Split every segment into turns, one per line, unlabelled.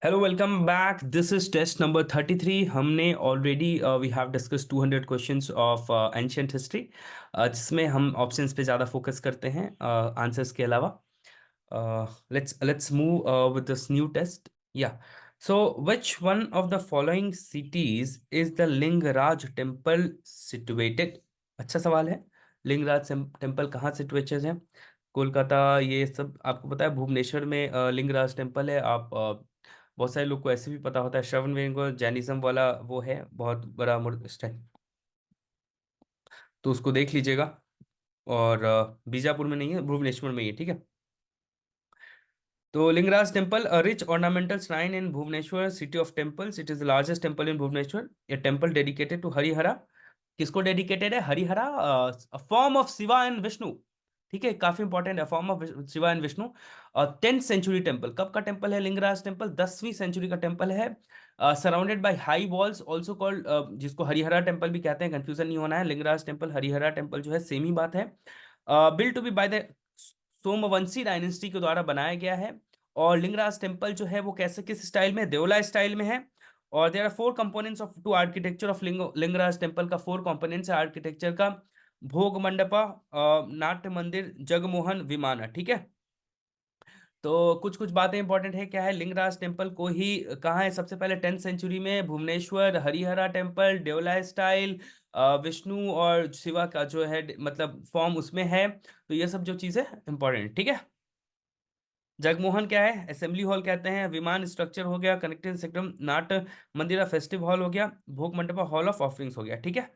Hello welcome back. This is test number 33। हमने already we have discuss 200 questions of ancient history, जिसमें हम options पे ज़्यादा focus करते हैं आंसर्स के अलावा। Let's move with this new test. या so which one of the following cities is the Lingaraj temple situated? अच्छा सवाल है। लिंगराज टेम्पल कहाँ सिचुएटेड है? कोलकाता, ये सब आपको पता है। भुवनेश्वर में लिंगराज टेम्पल है। आप बहुत सारे लोग को ऐसे भी पता होता है। श्रवण बेंगोल जैनिज्म वाला वो है, बहुत बड़ा स्टाइल, तो उसको देख लीजिएगा। और बीजापुर में नहीं है, भुवनेश्वर में ही है, ठीक है। तो Lingaraj temple, a rich ornamental shrine in Bhubaneswar, city of temples, it is the largest temple in Bhubaneswar. A temple dedicated to Harihara. किसको डेडिकेटेड है? Harihara, form of Shiva and Vishnu. ठीक है, काफी इंपॉर्टेंट है, form of Shiva and Vishnu. और 10th सेंचुरी टेम्पल, कब का टेम्पल है लिंगराज टेम्पल? 10वीं सेंचुरी का टेम्पल है। Surrounded by high walls, also called, जिसको हरिहरा टेम्पल भी कहते हैं, कंफ्यूजन नहीं होना है। लिंगराज टेम्पल हरिहरा टेम्पल जो है सेम ही बात है। Build to be by the Somavanshi dynasty के द्वारा बनाया गया है। और लिंगराज टेम्पल जो है वो कैसे, किस स्टाइल में? देवला स्टाइल में है। और there are four components of to architecture of Lingaraj temple का फोर कंपोनेंट्स है आर्किटेक्चर का। भोग मंडपा, नाट्य मंदिर, जगमोहन, विमाना। ठीक है, तो कुछ कुछ बातें इंपॉर्टेंट है। क्या है? लिंगराज टेम्पल को ही कहाँ है सबसे पहले? 10th सेंचुरी में भुवनेश्वर, हरिहरा टेम्पल, देवला स्टाइल, विष्णु और शिवा का जो है मतलब फॉर्म उसमें है। तो ये सब जो चीजें इंपॉर्टेंट, ठीक है। जगमोहन क्या है? असेंबली हॉल कहते हैं। विमान स्ट्रक्चर हो गया, कनेक्टिंग सेक्टम। नाट्य मंदिर फेस्टिव हॉल हो गया। भोग मंडपा हॉल ऑफ ऑफरिंग्स हो गया, ठीक है।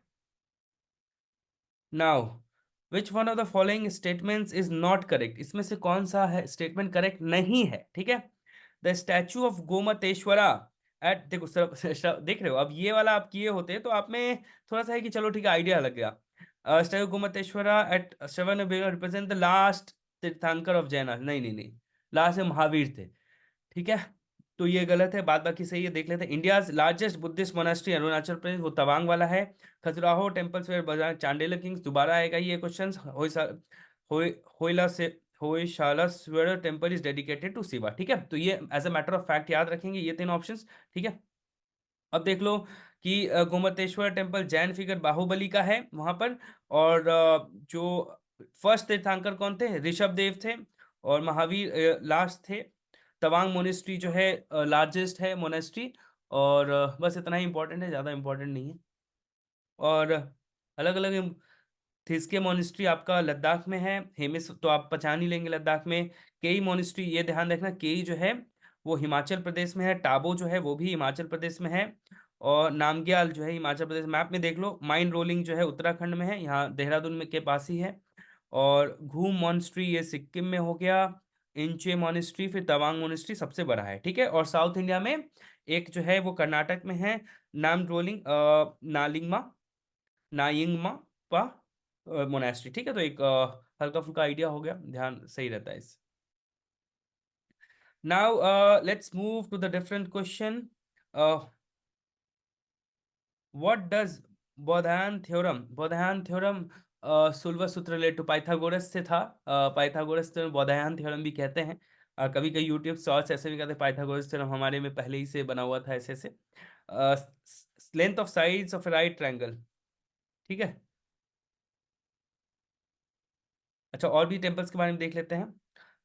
Now which one of the following statements is not correct? इसमें से कौन सा है स्टेटमेंट करेक्ट नहीं है? ठीक है। द स्टैचू ऑफ गोमतेश्वरा एट, देखो सर, देख रहे हो, अब ये वाला आप किए होते तो आप में थोड़ा सा है कि चलो ठीक है, आइडिया लग गया। Statue Gommateshwara at seven represent the last tirthankar of Jaina. नहीं नहीं नहीं, लास्ट में महावीर थे, ठीक है। तो ये गलत है, बाद बाकी सही है। देख लेते हैं। India's largest Buddhist monastery Arunachal Pradesh, वो तवांग वाला है। खजुराहो टेम्पल्स वेयर बाजार चांडेल किंग्स, दोबारा आएगा ये क्वेश्चन। होइला से Hoysaleswara temple is dedicated to Shiva, ठीक है। तो ये as a matter of fact याद रखेंगे ये तीन ऑप्शंस, ठीक है। अब देख लो कि गोमतेश्वर टेम्पल जैन फिगर बाहुबली का है वहां पर। और जो फर्स्ट तीर्थंकर कौन थे? ऋषभ देव थे। और महावीर लास्ट थे। तवांग मोनेस्ट्री जो है लार्जेस्ट है मोनेस्ट्री। और बस इतना ही इंपॉर्टेंट है, ज़्यादा इंपॉर्टेंट नहीं है। और अलग अलग थिस्के मोनेस्ट्री आपका लद्दाख में है। हेमिस तो आप पहचान ही लेंगे लद्दाख में। केई मोनेस्ट्री, ये ध्यान रखना, केई जो है वो हिमाचल प्रदेश में है। टाबो जो है वो भी हिमाचल प्रदेश में है। और नामग्याल जो है हिमाचल प्रदेश, मैप में देख लो। माइंड रोलिंग जो है उत्तराखंड में है, यहाँ देहरादून में के पास ही है। और घूम मॉनेस्ट्री ये सिक्किम में हो गया। इंचे मॉनेस्ट्री, फिर तवांग मॉनेस्ट्री सबसे बड़ा है, ठीक है। और साउथ इंडिया में एक जो है वो कर्नाटक में है। नाम रोलिंग नालिंगमा, नायिंगमा पा मोनेस्ट्री, ठीक है। तो एक हल्का फुल्का आइडिया हो गया, ध्यान सही रहता है इस। Now let's move to the different question. What does Baudhayana theorem, Baudhayana theorem Sulba Sutra relate to Pythagoras से था। पाइथागोरस थ्योरम बोधायन थ्योरम भी कहते हैं। कभी कभी यूट्यूब शॉर्ट्स ऐसे भी कहते हैं पाइथागोरस थ्योरम हमारे में पहले ही से बना हुआ था ऐसे से। Length of sides of right triangle, ठीक है। अच्छा, और भी टेम्पल्स के बारे में देख लेते हैं।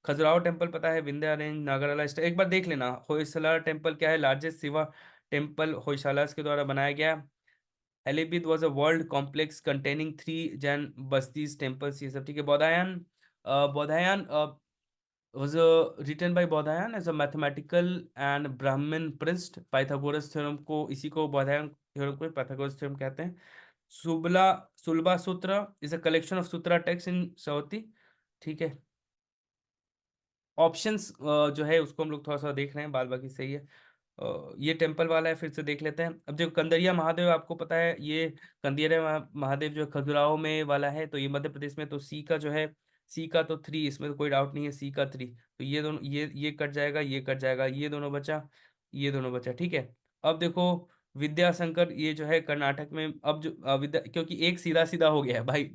खजुराहो टेम्पल पता है, विंध्या रेंज, नागरला एक बार देख लेना। होयसला टेम्पल क्या है? लार्जेस्ट शिवा टेम्पल होयसाला के द्वारा बनाया गया। Halebid was a world complex containing 3 Jain bastis temples, ये सब ठीक है। Baudhayana, Baudhayana was written by Baudhayana as a mathematical and Brahmin priest। Pythagoras theorem को, इसी को बौधायन थ्योरम को पाइथागोरस थ्योरम कहते हैं। सुबला Sulba Sutra is a collection of sutra text in साउथी, ठीक है। ऑप्शंस जो है उसको हम लोग थोड़ा सा देख रहे हैं, बाद बाकी सही है। ये टेम्पल वाला है, फिर से देख लेते हैं। अब जो कंदरिया महादेव आपको पता है, ये कंदरिया महादेव जो खजुराहो में वाला है, तो ये मध्य प्रदेश में। तो सी का जो है, सी का तो 3, इसमें तो कोई डाउट नहीं है, सी का 3। तो ये दोनों, ये कट जाएगा, ये कट जाएगा, ये दोनों बचा, ये दोनों बचा, ठीक है। अब देखो विद्याशंकर, ये जो है कर्नाटक में। अब जो विद्या, क्योंकि एक सीधा सीधा हो गया है भाई।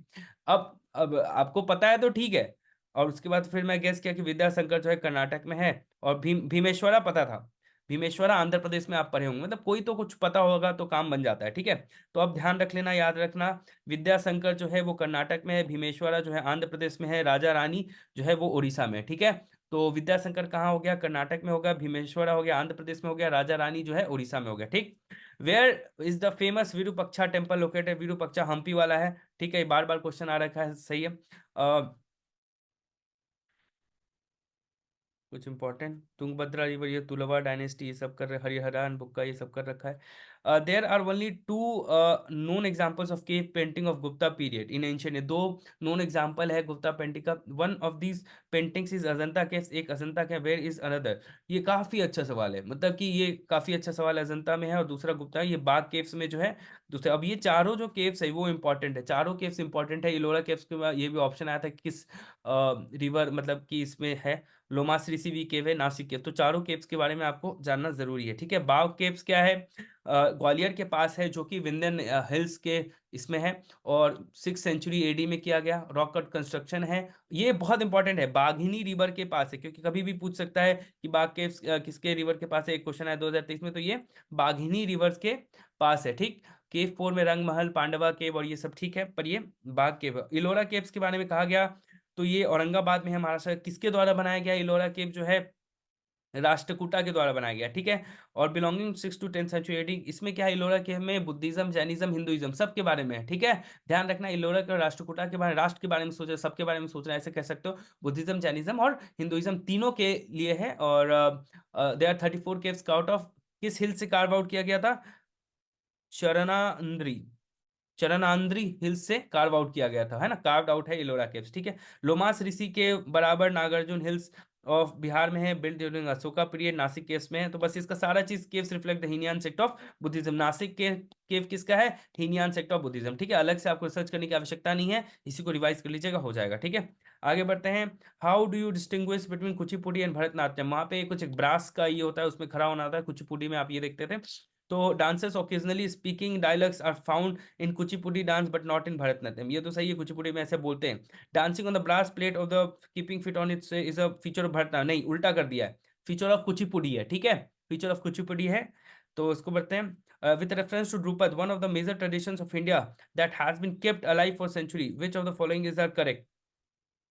अब आपको पता है तो ठीक है। और उसके बाद फिर मैं गेस किया कि विद्याशंकर जो है कर्नाटक में है। और भीमेश्वरा पता था। भीमेश्वरा आंध्र प्रदेश में आप पढ़े होंगे, मतलब कोई तो कुछ पता होगा तो काम बन जाता है, ठीक है। तो अब ध्यान रख लेना, याद रखना, विद्याशंकर जो है वो कर्नाटक में है, भीमेश्वरा जो है आंध्र प्रदेश में है, राजा रानी जो है वो उड़ीसा में है, ठीक है। तो विद्याशंकर कहाँ हो गया, कर्नाटक में हो गया, भीमेश्वरा हो गया आंध्र प्रदेश में हो गया, राजा रानी जो है उड़ीसा में हो गया, ठीक। Where is the famous Virupaksha temple located, Virupaksha Hampi वाला है, ठीक है, बार बार क्वेश्चन आ रखा है, सही है। कुछ इंपॉर्टेंट, तुंगभद्रा रिवर, ये तुलवा डायनेस्टी, ये सब कर रहे, हरिहरान बुक्का, ये सब कर रखा है। There are only two known examples of cave painting of Gupta period in ancient, दो नोन एग्जांपल है गुप्ता पेंटिंग का। One of these paintings is Ajanta caves, एक अजंता के, वेयर इज अनदर। ये काफी अच्छा सवाल है, मतलब कि ये काफी अच्छा सवाल है, अजंता में है और दूसरा गुप्ता, ये बाग केव्स में जो है दूसरे। अब ये चारों जो केव्स है वो इंपॉर्टेंट है, चारों केव्स इंपॉर्टेंट है। इलोरा केव्स के बाद ये भी ऑप्शन आया था कि किस रिवर मतलब कि इसमें है, लोमास ऋषि केव है, नासिक केव, तो चारों केव्स के बारे में आपको जानना जरूरी है, ठीक है। बाग केव्स क्या है, ग्वालियर के पास है, जो कि विंध्यन हिल्स के इसमें है, और 6th century AD में किया गया, रॉक कट कंस्ट्रक्शन है। ये बहुत इंपॉर्टेंट है, बाघिनी रिवर के पास है, क्योंकि कभी भी पूछ सकता है कि बाग केव्स किसके रिवर के पास है, एक क्वेश्चन है 2023 में, तो ये बाघिनी रिवर के पास है, ठीक। केव 4 में रंग महल, पांडवा केव और ये सब, ठीक है, पर ये बाग केव। इलोरा केव्स के बारे में कहा गया, तो ये औरंगाबाद में है, महाराष्ट्र, किसके द्वारा बनाया गया इलोरा केव जो है, राष्ट्रकूटा के द्वारा बनाया गया, ठीक है। और belonging 6th to 10th century AD, इसमें क्या है, इलोरा केव में बुद्धिज्म, जैनिज्म, हिंदुइज्म सबके बारे में है, ठीक है। ध्यान रखना, इलोरा के और राष्ट्रकूटा के बारे, राष्ट्र के बारे में सोच रहे, सबके बारे में सोच रहे, ऐसे कह सकते हो, बुद्धिज्म, जैनिज्म और हिंदुइज्म तीनों के लिए है। और they are 34 caves out of, किस हिल से कार्व आउट किया गया था, शरणांद्री, चरणांद्री हिल्स से कार्व आउट किया गया था, है ना, कार्व्ड आउट है इलोरा केव्स, ठीक है। लोमास ऋषि के बराबर नागार्जुन हिल्स ऑफ बिहार में है, build during Ashoka period, Nashik caves में है। तो बस इसका सारा चीज, caves reflect the Hinayana sect of Buddhism, Nashik के केव किसका है, हीनियन सेक्ट ऑफ बुद्धिज्म, ठीक है। अलग से आपको रिसर्च करने की आवश्यकता नहीं है, इसी को रिवाइज कर लीजिएगा, हो जाएगा, ठीक है। आगे बढ़ते हैं, how do you distinguish between Kuchipudi and Bharatanatyam, वहां पे कुछ एक ब्रास का ये होता है, उसमें खड़ा होना होता है, कुचिपुड़ी में आप ये देखते थे। तो dancers occasionally speaking dialogues are found in Kuchipudi dance but not in Bharatanatyam, ये तो सही है, कुचिपुड़ी में ऐसे बोलते हैं। Dancing on the brass plate of the keeping fit on its is a feature of Bharatanatyam, नहीं उल्टा कर दिया है, फीचर ऑफ कुचिपुड़ी है, ठीक है, फीचर ऑफ कुचिपुड़ी है। तो इसको बढ़ते हैं, with reference to Dhrupad, one of the major traditions of India that has been kept alive for century, which of the following is are correct,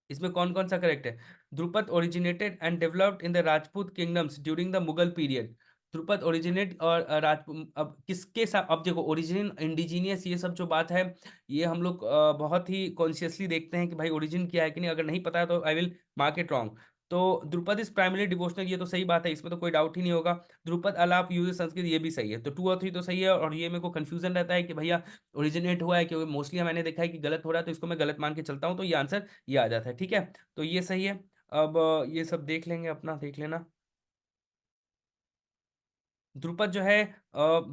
इसमें कौन कौन सा करेक्ट है। Dhrupad originated and developed in the Rajput kingdoms during the Mughal period, Dhrupad originate और राजपूत, अब किसके साथ, अब देखो ओरिजिन इंडिजीनियस ये सब जो बात है, ये हम लोग बहुत ही कॉन्शियसली देखते हैं कि भाई ओरिजिन क्या है कि नहीं, अगर नहीं पता है तो I will mark it wrong. तो ध्रुपद इज प्राइमरी डिवोशनल, ये तो सही बात है, इसमें तो कोई डाउट ही नहीं होगा। ध्रुपद आलाप यूज संस्कृत, ये भी सही है, तो 2 और 3 तो सही है। और ये मेरे को कंफ्यूजन रहता है कि भैया ओरिजिनेट हुआ है, क्योंकि मोस्टली मैंने देखा है कि गलत हो रहा है, तो इसको मैं गलत मान के चलता हूँ, तो ये आंसर ये आ जाता है, ठीक है। तो ये सही है। अब ये सब देख लेंगे, अपना देख लेना। ध्रुपद जो है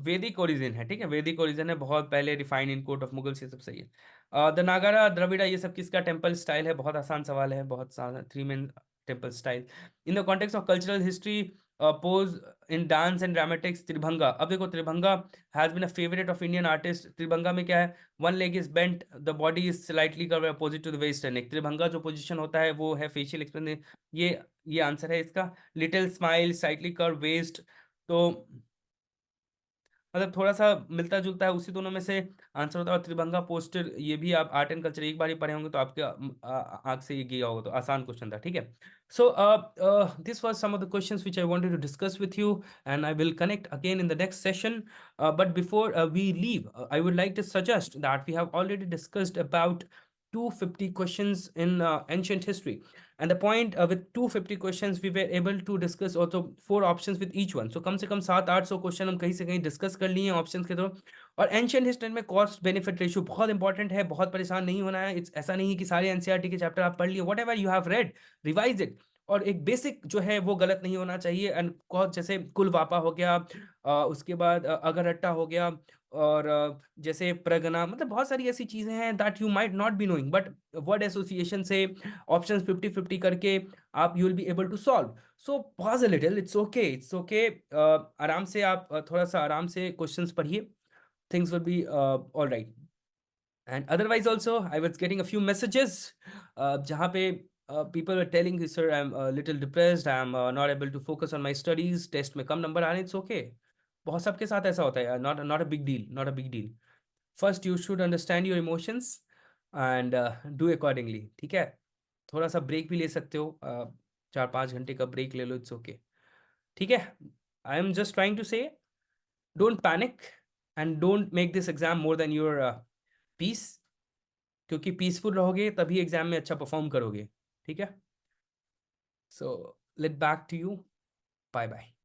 वैदिक ओरिजिन है, ठीक है, वैदिक ओरिजिन है, बहुत पहले refined in court of Mughals, ये सब सही है। द नागारा द्रविड़ा, ये सब किसका टेम्पल स्टाइल है, बहुत आसान सवाल है, बहुत सारा, 3 main temple style in the context of cultural history, pose in dance and dramatics, tribhanga. अब देखो tribhanga has been a favourite of Indian artist, tribhanga में क्या है, one leg is bent, the body is slightly curve opposite to the waist neck, tribhanga जो position होता है वो है फेशियल एक्सप्रेशन, ये आंसर है इसका। Little smile, slightly curve waist, तो मतलब थोड़ा सा मिलता जुलता है, उसी दोनों में से आंसर होता है। और त्रिभंगा पोस्टर, ये भी आप आर्ट एंड कल्चर एक बार ही पढ़े होंगे, तो आपके आंख से ये गया होगा, तो आसान क्वेश्चन था, ठीक है। So this was some of the questions which I wanted to discuss with you, and I will connect again in the next session, but before we leave, I would like to suggest that we have already discussed about 250 questions in ancient history, and the point with 250 questions we were able to discuss also 4 options with each one, so कम से कम 700-800 question हम कहीं से कहीं discuss कर लिए हैं options के through. और एंशियंट हिस्ट्री में कॉस्ट बेनिफिट रेशियो बहुत इंपॉर्टेंट है, बहुत परेशान नहीं होना है, इट्स ऐसा नहीं है कि सारे एनसीईआरटी के चैप्टर आप पढ़ लिए, what ever you have read revise it, और एक बेसिक जो है वो गलत नहीं होना चाहिए। एंड जैसे कुलवापा हो गया, उसके बाद अगरहट्टा हो गया, और जैसे प्रगना, मतलब बहुत सारी ऐसी चीजें हैं that you might not be knowing, but word association से ऑप्शंस 50-50 करके आप you will be able to solve. So pause a little, it's okay, it's okay, आराम से आप थोड़ा सा आराम से क्वेश्चंस पढ़िए, things will be all right. And otherwise also I was getting a few messages जहाँ पे people were telling me, sir, I'm a little depressed, I'm not able to focus on my studies, test में कम number आ रहे, it's okay, बहुत सबके साथ ऐसा होता है, not not a big deal, not a big deal. First you should understand your emotions and do accordingly, ठीक है. थोड़ा सा ब्रेक भी ले सकते हो, 4-5 घंटे का ब्रेक ले लो, इट्स ओके, ठीक है. I am just trying to say don't panic and don't make this exam more than your peace, क्योंकि पीसफुल रहोगे तभी एग्जाम में अच्छा परफॉर्म करोगे, ठीक है. So let back to you, bye bye.